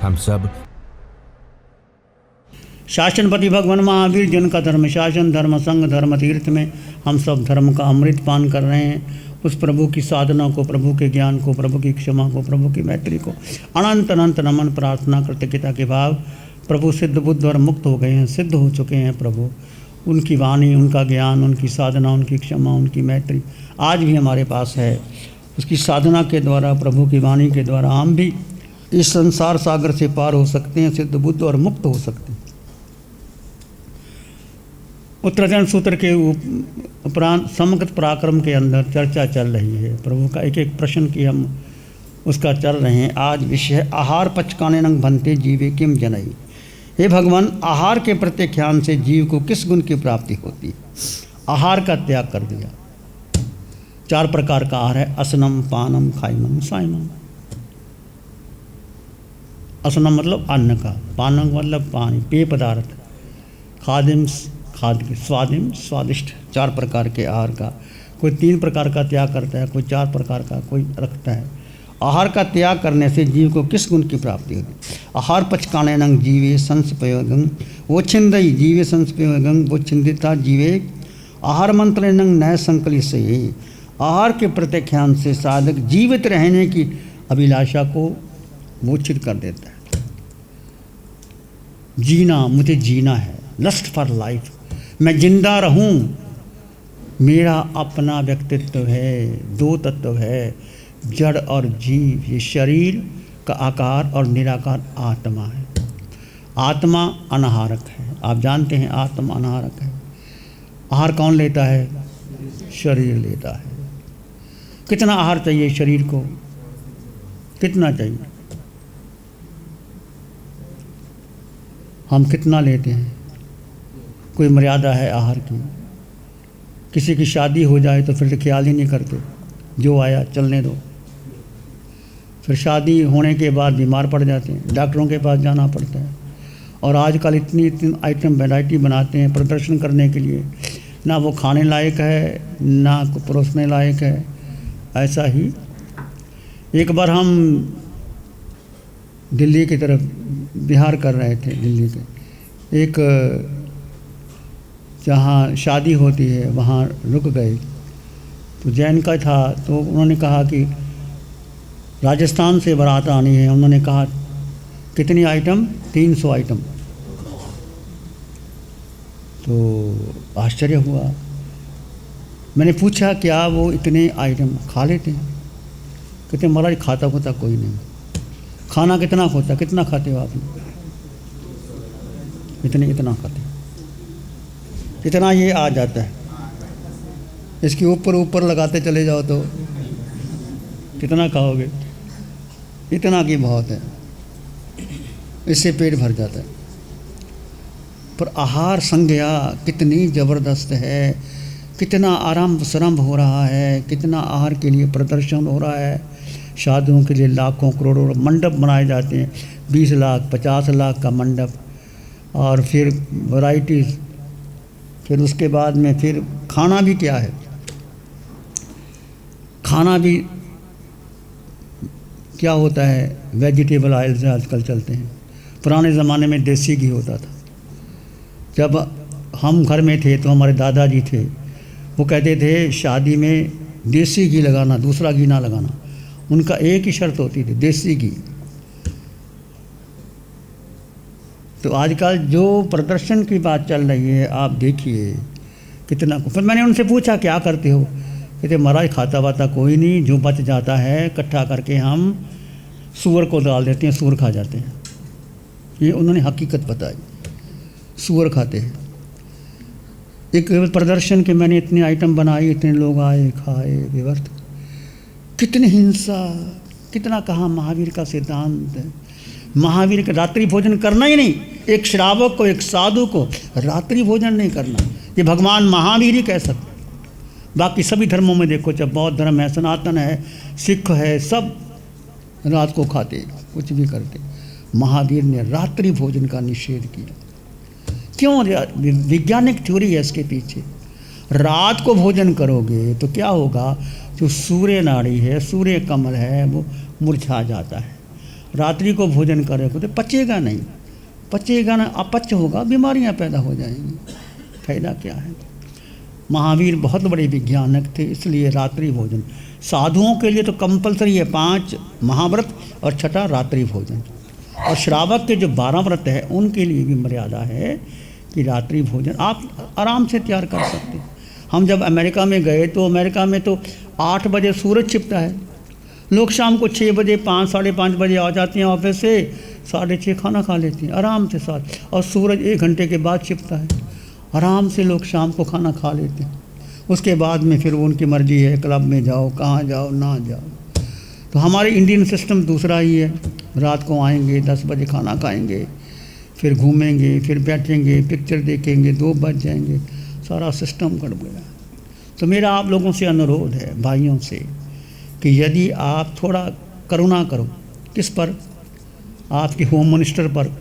हम सब शासनपति भगवान महावीर जिनका धर्म शासन धर्म संघ धर्म तीर्थ में हम सब धर्म का अमृत पान कर रहे हैं, उस प्रभु की साधना को, प्रभु के ज्ञान को, प्रभु की क्षमा को, प्रभु की मैत्री को अनंत अनंत नमन प्रार्थना कृतज्ञता के भाव। प्रभु सिद्ध बुद्ध और मुक्त हो गए हैं, सिद्ध हो चुके हैं प्रभु। उनकी वाणी, उनका ज्ञान, उनकी साधना, उनकी क्षमा, उनकी मैत्री आज भी हमारे पास है। उसकी साधना के द्वारा, प्रभु की वाणी के द्वारा हम भी इस संसार सागर से पार हो सकते हैं, सिद्ध बुद्ध और मुक्त हो सकते हैं। उत्तरायण सूत्र के उपरांत समगत पराक्रम के अंदर चर्चा चल रही है। प्रभु का एक एक प्रश्न की हम उसका चल रहे हैं। आज विषय आहार पचकाने नंग बनते जीवे किम जनई। हे भगवान, आहार के प्रत्याख्यान से जीव को किस गुण की प्राप्ति होती है? आहार का त्याग कर दिया। 4 प्रकार का आहार है, असनम, पानम, खाइनम, साइनम। असनम मतलब अन्न का, पानम मतलब पानी, पेय पदार्थ, खादिम खाद्य, स्वादिम स्वादिष्ट। 4 प्रकार के आहार का कोई 3 प्रकार का त्याग करता है, कोई 4 प्रकार का कोई रखता है। आहार का त्याग करने से जीव को किस गुण की प्राप्ति होगी? आहार पचकाने नंग जीवे संस्पयोगं वो छिंदई जीवे संस्पयोगं वो छिंदिता जीवे आहार मंत्र नंग नय संकलित से। आहार के प्रत्याख्यान से साधक जीवित रहने की अभिलाषा को मोचित कर देता है। जीना, मुझे जीना है, लस्ट फॉर लाइफ, मैं जिंदा रहूं। मेरा अपना व्यक्तित्व है, 2 तत्व है, जड़ और जीव। ये शरीर का आकार और निराकार आत्मा है। आत्मा अनाहारक है, आप जानते हैं आत्मा अनाहारक है। आहार कौन लेता है? शरीर लेता है। कितना आहार चाहिए शरीर को? कितना चाहिए? हम कितना लेते हैं? कोई मर्यादा है आहार की? किसी की शादी हो जाए तो फिर ख्याल ही नहीं करते, जो आया चलने दो। फिर शादी होने के बाद बीमार पड़ जाते हैं, डॉक्टरों के पास जाना पड़ता है। और आजकल इतनी आइटम वैरायटी बनाते हैं प्रदर्शन करने के लिए, ना वो खाने लायक है ना परोसने लायक है। ऐसा ही एक बार हम दिल्ली की तरफ बिहार कर रहे थे, दिल्ली के एक जहाँ शादी होती है वहाँ रुक गए। तो जैन का था, तो उन्होंने कहा कि राजस्थान से बारात आनी है। उन्होंने कहा कितनी आइटम? 300 आइटम। तो आश्चर्य हुआ। मैंने पूछा क्या वो इतने आइटम खा लेते हैं? कहते महाराज खाता होता कोई नहीं। खाना कितना होता? कितना खाते हो आप? इतना खाते, इतना ये आ जाता है। इसके ऊपर लगाते चले जाओ तो कितना खाओगे? इतना की बहुत है, इससे पेट भर जाता है। पर आहार संज्ञा कितनी ज़बरदस्त है, कितना आरंभ सरंभ हो रहा है, कितना आहार के लिए प्रदर्शन हो रहा है। शादियों के लिए लाखों करोड़ों मंडप बनाए जाते हैं, 20 लाख 50 लाख का मंडप। और फिर वैराइटीज़, फिर उसके बाद में फिर खाना भी क्या है, खाना भी क्या होता है, वेजिटेबल ऑयल से आजकल चलते हैं। पुराने ज़माने में देसी घी होता था। जब हम घर में थे तो हमारे दादाजी थे, वो कहते थे शादी में देसी घी लगाना, दूसरा घी ना लगाना। उनका एक ही शर्त होती थी, देसी घी। तो आजकल जो प्रदर्शन की बात चल रही है, आप देखिए कितना। फिर मैंने उनसे पूछा क्या करते हो? कहते महाराज खाता वाता कोई नहीं, जो बच जाता है इकट्ठा करके हम सूअर को डाल देते हैं, सूअर खा जाते हैं। ये उन्होंने हकीकत बताई, सूअर खाते हैं। एक प्रदर्शन के मैंने इतनी आइटम बनाई, इतने लोग आए, खाए, व्यर्थ। कितनी हिंसा, कितना कहा महावीर का सिद्धांत। महावीर का रात्रि भोजन करना ही नहीं, एक श्रावक को, एक साधु को रात्रि भोजन नहीं करना, ये भगवान महावीर ही कह सकते। बाकी सभी धर्मों में देखो, चाहे बौद्ध धर्म है, सनातन है, सिख है, सब रात को खाते, कुछ भी करते। महावीर ने रात्रि भोजन का निषेध किया। क्यों? वैज्ञानिक थ्योरी है इसके पीछे। रात को भोजन करोगे तो क्या होगा? जो सूर्य नाड़ी है, सूर्य कमल है, वो मुरझा जाता है। रात्रि को भोजन करेगा तो पचेगा नहीं, पचेगा ना, अपच होगा, बीमारियां पैदा हो जाएंगी, फायदा क्या है। महावीर बहुत बड़े वैज्ञानिक थे, इसलिए रात्रि भोजन साधुओं के लिए तो कंपलसरी है 5 महाव्रत और 6ठा रात्रि भोजन। और श्रावक के जो 12 व्रत है उनके लिए भी मर्यादा है कि रात्रि भोजन आप आराम से तैयार कर सकते हैं। हम जब अमेरिका में गए तो अमेरिका में तो 8 बजे सूरज छिपता है, लोग शाम को 6 बजे 5 साढ़े 5 बजे आ जाते हैं ऑफिस से, 6:30 खाना खा लेते हैं आराम से साथ, और सूरज 1 घंटे के बाद छिपता है, आराम से लोग शाम को खाना खा लेते हैं। उसके बाद में फिर उनकी मर्जी है, क्लब में जाओ, कहाँ जाओ, ना जाओ। तो हमारे इंडियन सिस्टम दूसरा ही है, रात को आएंगे 10 बजे खाना खाएंगे, फिर घूमेंगे, फिर बैठेंगे, पिक्चर देखेंगे, 2 बज जाएंगे, सारा सिस्टम गड़ गया। तो मेरा आप लोगों से अनुरोध है, भाइयों से, कि यदि आप थोड़ा करुणा करो, किस पर, आपकी होम मिनिस्टर पर,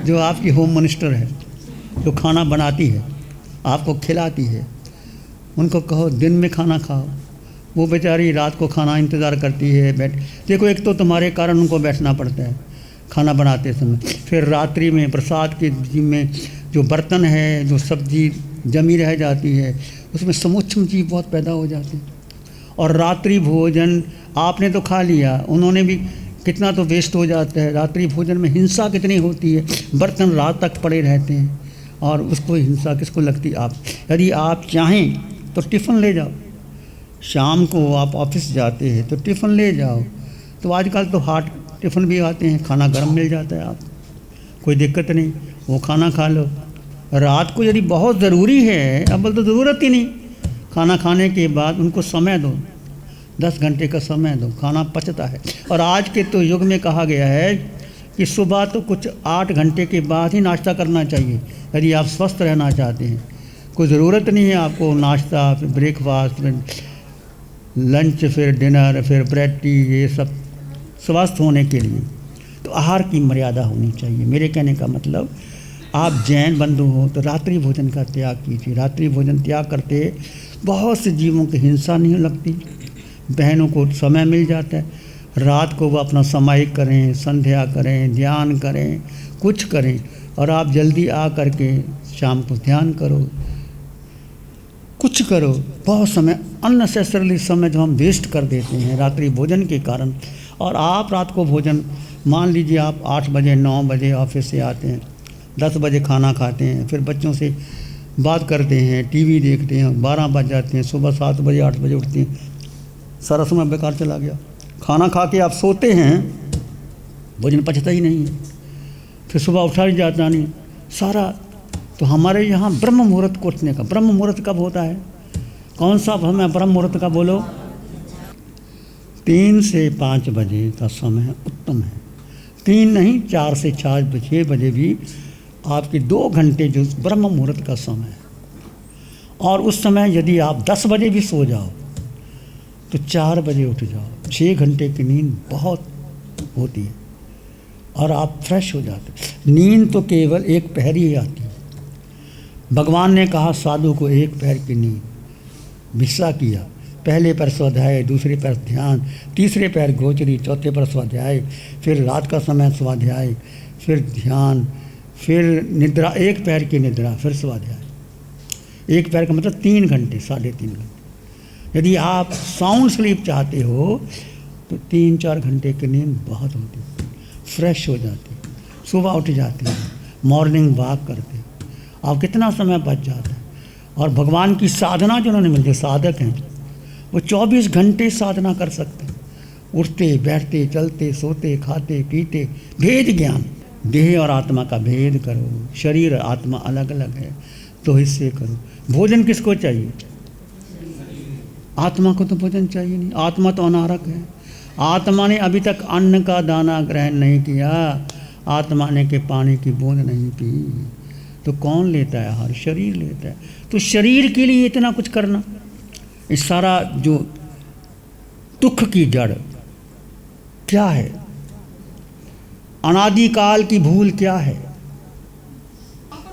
जो आपकी होम मिनिस्टर है, जो खाना बनाती है, आपको खिलाती है, उनको कहो दिन में खाना खाओ। वो बेचारी रात को खाना इंतज़ार करती है, देखो एक तो तुम्हारे कारण उनको बैठना पड़ता है खाना बनाते समय, फिर रात्रि में प्रसाद के में जो बर्तन है, जो सब्जी जमी रह जाती है, उसमें समूक्षम जीव बहुत पैदा हो जाते हैं। और रात्रि भोजन आपने तो खा लिया, उन्होंने भी कितना तो वेस्ट हो जाता है। रात्रि भोजन में हिंसा कितनी होती है, बर्तन रात तक पड़े रहते हैं, और उसको हिंसा किसको लगती। आप यदि आप चाहें तो टिफ़िन ले जाओ, शाम को आप ऑफिस जाते हैं तो टिफ़िन ले जाओ। तो आजकल तो हॉट टिफ़िन भी आते हैं, खाना गर्म मिल जाता है, आप कोई दिक्कत नहीं, वो खाना खा लो। रात को यदि बहुत ज़रूरी है, अब तो ज़रूरत ही नहीं, खाना खाने के बाद उनको समय दो, 10 घंटे का समय दो, खाना पचता है। और आज के तो युग में कहा गया है कि सुबह तो कुछ 8 घंटे के बाद ही नाश्ता करना चाहिए, यदि आप स्वस्थ रहना चाहते हैं। कोई ज़रूरत नहीं है आपको नाश्ता, फिर ब्रेकफास्ट, फिर लंच, फिर डिनर, फिर ब्रेड टी, ये सब स्वस्थ होने के लिए तो आहार की मर्यादा होनी चाहिए। मेरे कहने का मतलब, आप जैन बंधु हो तो रात्रि भोजन का त्याग कीजिए। रात्रि भोजन त्याग करते बहुत से जीवों की हिंसा नहीं लगती, बहनों को समय मिल जाता है, रात को वो अपना सामायिक करें, संध्या करें, ध्यान करें, कुछ करें, और आप जल्दी आ करके शाम को ध्यान करो, कुछ करो। बहुत समय अननेसेसरली समय जो हम वेस्ट कर देते हैं रात्रि भोजन के कारण। और आप रात को भोजन, मान लीजिए आप 8 बजे 9 बजे ऑफिस से आते हैं, 10 बजे खाना खाते हैं, फिर बच्चों से बात करते हैं, टीवी देखते हैं, 12 बज जाते हैं, सुबह 7 बजे 8 बजे उठते हैं, सारा समय बेकार चला गया। खाना खा के आप सोते हैं, भोजन पचता ही नहीं है, फिर सुबह उठा ही जाता नहीं सारा। तो हमारे यहाँ ब्रह्म मुहूर्त को उठने का, ब्रह्म मुहूर्त कब होता है, कौन सा समय ब्रह्म मुहूर्त का बोलो, 3 से 5 बजे का समय उत्तम है। 3 नहीं, 4 से 6 बजे भी आपके 2 घंटे जो ब्रह्म मुहूर्त का समय है। और उस समय यदि आप 10 बजे भी सो जाओ तो 4 बजे उठ जाओ, 6 घंटे की नींद बहुत होती है और आप फ्रेश हो जाते। नींद तो केवल एक पहर ही आती है। भगवान ने कहा साधु को एक पहर की नींद भिक्षा किया, पहले पर स्वाध्याय, दूसरे पर ध्यान, तीसरे पर गोचरी, चौथे पर स्वाध्याय, फिर रात का समय स्वाध्याय, फिर ध्यान, फिर निद्रा, एक पैर की निद्रा, फिर स्वाध्याय। एक पैर का मतलब 3 घंटे, 3.5 घंटे। यदि आप साउंड स्लीप चाहते हो तो 3-4 घंटे की नींद बहुत होती है, फ्रेश हो जाती है, सुबह उठ जाती है, मॉर्निंग वॉक करते हैं, और कितना समय बच जाता है। और भगवान की साधना जो उन्होंने मिलती, साधक हैं वो 24 घंटे साधना कर सकते हैं, उठते बैठते चलते सोते खाते पीते। भेद ज्ञान, देह और आत्मा का भेद करो, शरीर आत्मा अलग अलग है तो इससे करो। भोजन किसको चाहिए, आत्मा को तो भोजन चाहिए नहीं, आत्मा तो अनारक है। आत्मा ने अभी तक अन्न का दाना ग्रहण नहीं किया, आत्मा ने के पानी की बूंद नहीं पी, तो कौन लेता है आहार, शरीर लेता है। तो शरीर के लिए इतना कुछ करना, इस सारा जो दुख की जड़ क्या है, अनादिकाल की भूल क्या है।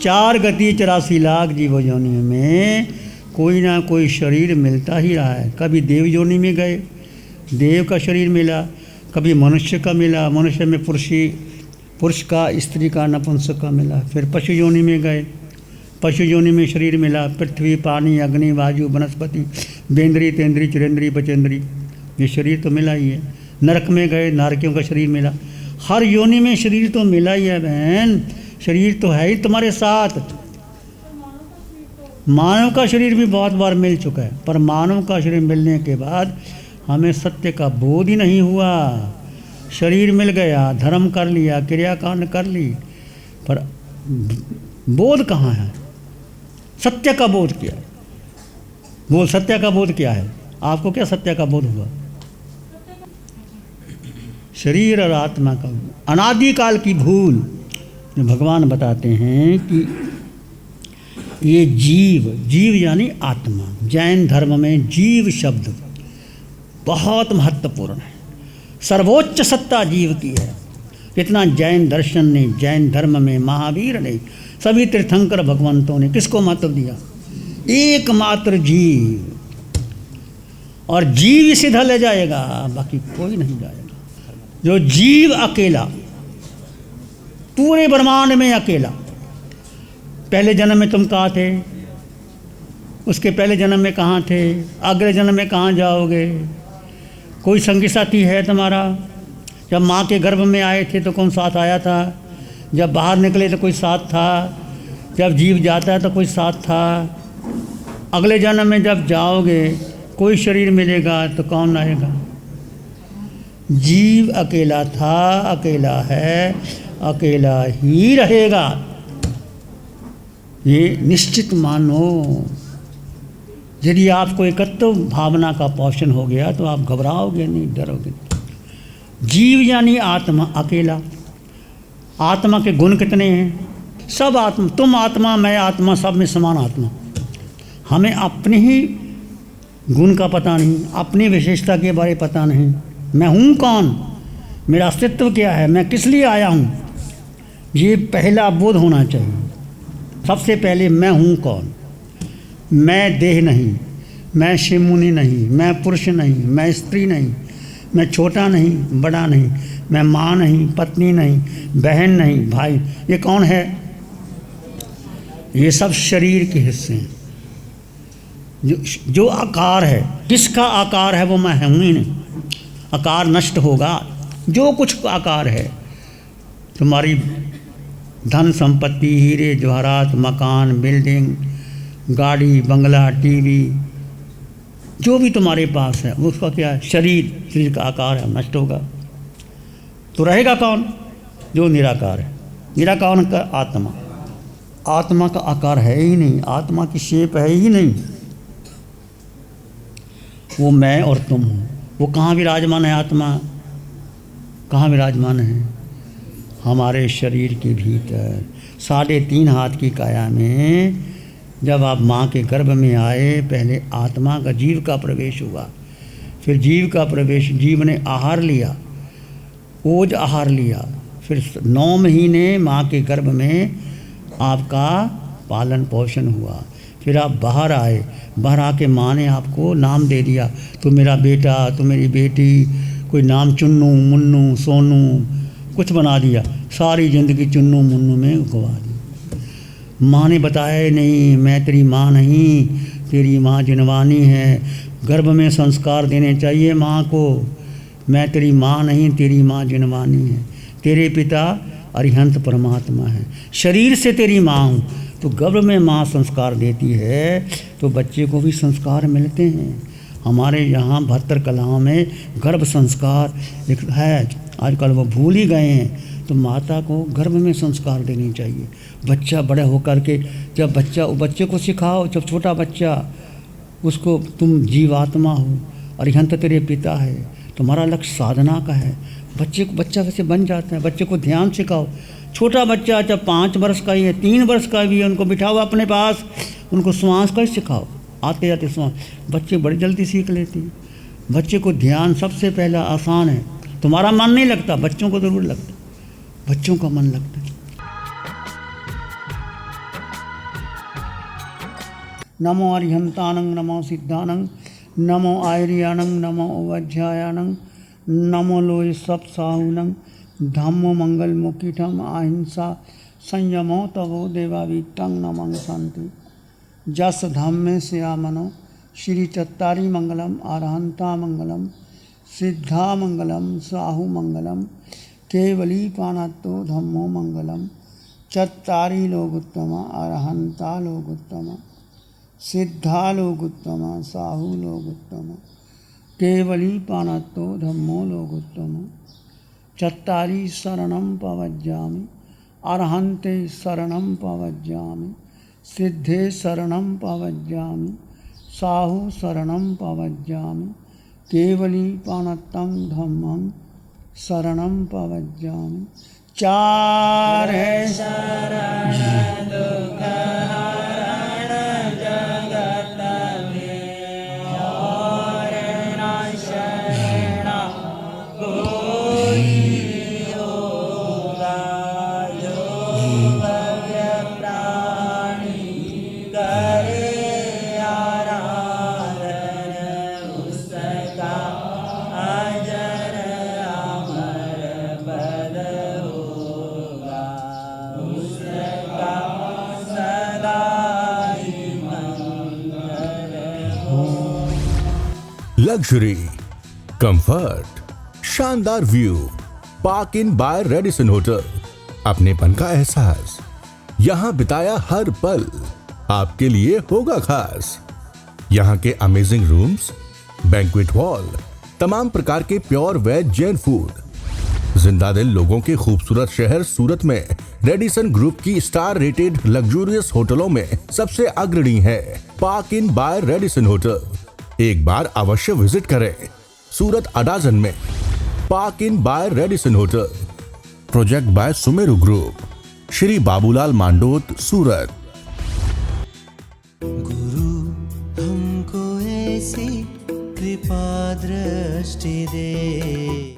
4 गति 84 लाख जीव योनियों में कोई ना कोई शरीर मिलता ही रहा है। कभी देव योनि में गए, देव का शरीर मिला, कभी मनुष्य का मिला, मनुष्य में पुरुष का, स्त्री का, नपुंसक का मिला। फिर पशु योनि में गए, पशु योनि में शरीर मिला, पृथ्वी, पानी, अग्नि, वायु, वनस्पति, बेंद्री, तेंद्री, चिरेंद्री, बचेंद्री, ये शरीर तो मिला ही है। नरक में गए, नारकियों का शरीर मिला। हर योनि में शरीर तो मिला ही है बहन, शरीर तो है ही तुम्हारे साथ। मानव का शरीर भी बहुत बार मिल चुका है, पर मानव का शरीर मिलने के बाद हमें सत्य का बोध ही नहीं हुआ। शरीर मिल गया, धर्म कर लिया, क्रियाकांड कर ली, पर बोध कहाँ है? सत्य का बोध क्या है? बोल, सत्य का बोध क्या है? आपको क्या सत्य का बोध हुआ? शरीर और आत्मा का अनादिकाल की भूल। भगवान बताते हैं कि ये जीव यानी आत्मा, जैन धर्म में जीव शब्द बहुत महत्वपूर्ण है। सर्वोच्च सत्ता जीव की है। इतना जैन दर्शन ने, जैन धर्म में महावीर ने, सभी तीर्थंकर भगवंतों ने किसको महत्व दिया? एकमात्र जीव। और जीव सीधा ले जाएगा, बाकी कोई नहीं जाएगा। जो जीव अकेला, पूरे ब्रह्मांड में अकेला। पहले जन्म में तुम कहाँ थे? उसके पहले जन्म में कहाँ थे? अगले जन्म में कहाँ जाओगे? कोई संगी साथी है तुम्हारा? जब माँ के गर्भ में आए थे तो कौन साथ आया था? जब बाहर निकले तो कोई साथ था? जब जीव जाता है तो कोई साथ था? अगले जन्म में जब जाओगे कोई शरीर मिलेगा तो कौन आएगा? जीव अकेला था, अकेला है, अकेला ही रहेगा, ये निश्चित मानो। यदि आपको एकत्व भावना का पोषण हो गया तो आप घबराओगे नहीं, डरोगे नहीं। जीव यानी आत्मा अकेला। आत्मा के गुण कितने हैं? सब आत्मा, तुम आत्मा, मैं आत्मा, सब में समान आत्मा। हमें अपने ही गुण का पता नहीं, अपनी विशेषता के बारे पता नहीं। मैं हूँ कौन? मेरा अस्तित्व क्या है? मैं किस लिए आया हूँ? ये पहला बोध होना चाहिए। सबसे पहले मैं हूँ कौन? मैं देह नहीं, मैं शिव मुनि नहीं, मैं पुरुष नहीं, मैं स्त्री नहीं, मैं छोटा नहीं, बड़ा नहीं, मैं माँ नहीं, पत्नी नहीं, बहन नहीं, भाई। ये कौन है? ये सब शरीर के हिस्से हैं। जो आकार है, किसका आकार है? वो मैं हूँ ही नहीं। आकार नष्ट होगा। जो कुछ आकार है, तुम्हारी धन संपत्ति, हीरे जवाहरात, मकान, बिल्डिंग, गाड़ी, बंगला, टीवी, जो भी तुम्हारे पास है उसका क्या है? शरीर का आकार है, नष्ट होगा। तो रहेगा कौन? जो निराकार है। निराकार का आत्मा। आत्मा का आकार है ही नहीं, आत्मा की शेप है ही नहीं। वो मैं और तुम हो। वो कहाँ विराजमान है? आत्मा कहाँ विराजमान है? हमारे शरीर के भीतर 3.5 हाथ की काया में। जब आप माँ के गर्भ में आए, पहले आत्मा का, जीव का प्रवेश हुआ। फिर जीव का प्रवेश, जीव ने आहार लिया, ओज आहार लिया। फिर 9 महीने माँ के गर्भ में आपका पालन पोषण हुआ। फिर आप बाहर आए, बाहर आके माँ ने आपको नाम दे दिया, तू मेरा बेटा, तू मेरी बेटी, कोई नाम चुन्नू, मुन्नू, सोनू, कुछ बना दिया। सारी ज़िंदगी चुन्नू मुन्नू में गवा दी। माँ ने बताया नहीं, मैं तेरी माँ नहीं, तेरी माँ जिनवानी है। गर्भ में संस्कार देने चाहिए माँ को। मैं तेरी माँ नहीं, तेरी माँ जिनवानी है। तेरे पिता अरिहंत परमात्मा है। शरीर से तेरी माँ हूँ। तो गर्भ में माँ संस्कार देती है तो बच्चे को भी संस्कार मिलते हैं। हमारे यहाँ 72 कलाओं में गर्भ संस्कार है, आजकल वो भूल ही गए हैं। तो माता को गर्भ में संस्कार देनी चाहिए। बच्चा बड़े होकर के, जब बच्चे को सिखाओ, जब छोटा बच्चा, उसको तुम जीवात्मा हो, अरिहंत तेरे पिता है, तुम्हारा लक्ष्य साधना का है। बच्चा वैसे बन जाता है। बच्चे को ध्यान सिखाओ। छोटा बच्चा जब 5 वर्ष का ही है, 3 वर्ष का भी है, उनको बिठाओ अपने पास, उनको श्वास का ही सिखाओ। आते जाते श्वास, बच्चे बड़ी जल्दी सीख लेते हैं। बच्चे को ध्यान सबसे पहला आसान है। तुम्हारा मन नहीं लगता, बच्चों को ज़रूर लगता, बच्चों का मन लगता है। नमो अरिहंतानंग, नमो सिद्धानंग, नमो आयर्यानंग, नमो अध्यायानंग, नमो लोय सब साहुनं धम्मो मंगल मुखिठम अहिंसा संयमो तवो देवावीतं नमं शांति। जस धम्मे श्यामनो श्री चत्तारी मंगलम अरहंता मंगलम सिद्धा मंगलम साहु मंगलम केवली पाणत्तो धम्मो मंगलम। चत्तारी लोगोत्तम अरहंता लोगोत्तम सिद्धा लोगोत्तम साहु लोगोत्तम केवली पाणत्तो धम्मो लोगोत्तम। चत्तारी शरणं पवज्जामि अरहन्ते शरणं पवज्जामि सिद्धे शरणं पवज्जामि साहु शरणं पवज्जामि केवली पाणत्तं धम्मं शरणं पवज्जामि। चार है शरण लग्जरी, कंफर्ट, शानदार view, park Inn by Radisson hotel. अपनेपन का एहसास, यहाँ बिताया हर पल आपके लिए होगा खास। यहाँ के अमेजिंग रूम्स, बैंक्वेट हॉल, तमाम प्रकार के प्योर वेज जैन फूड, जिंदा दिल लोगों के खूबसूरत शहर सूरत में रेडिसन ग्रुप की स्टार रेटेड लग्जूरियस होटलों में सबसे अग्रणी है Park Inn by Radisson hotel. एक बार अवश्य विजिट करें सूरत अडाजन में Park Inn by Radisson hotel. Project by Sumeru group, Shri Babulal Mandot, Surat. गुरु हमको ऐसी कृपा दृष्टि दे।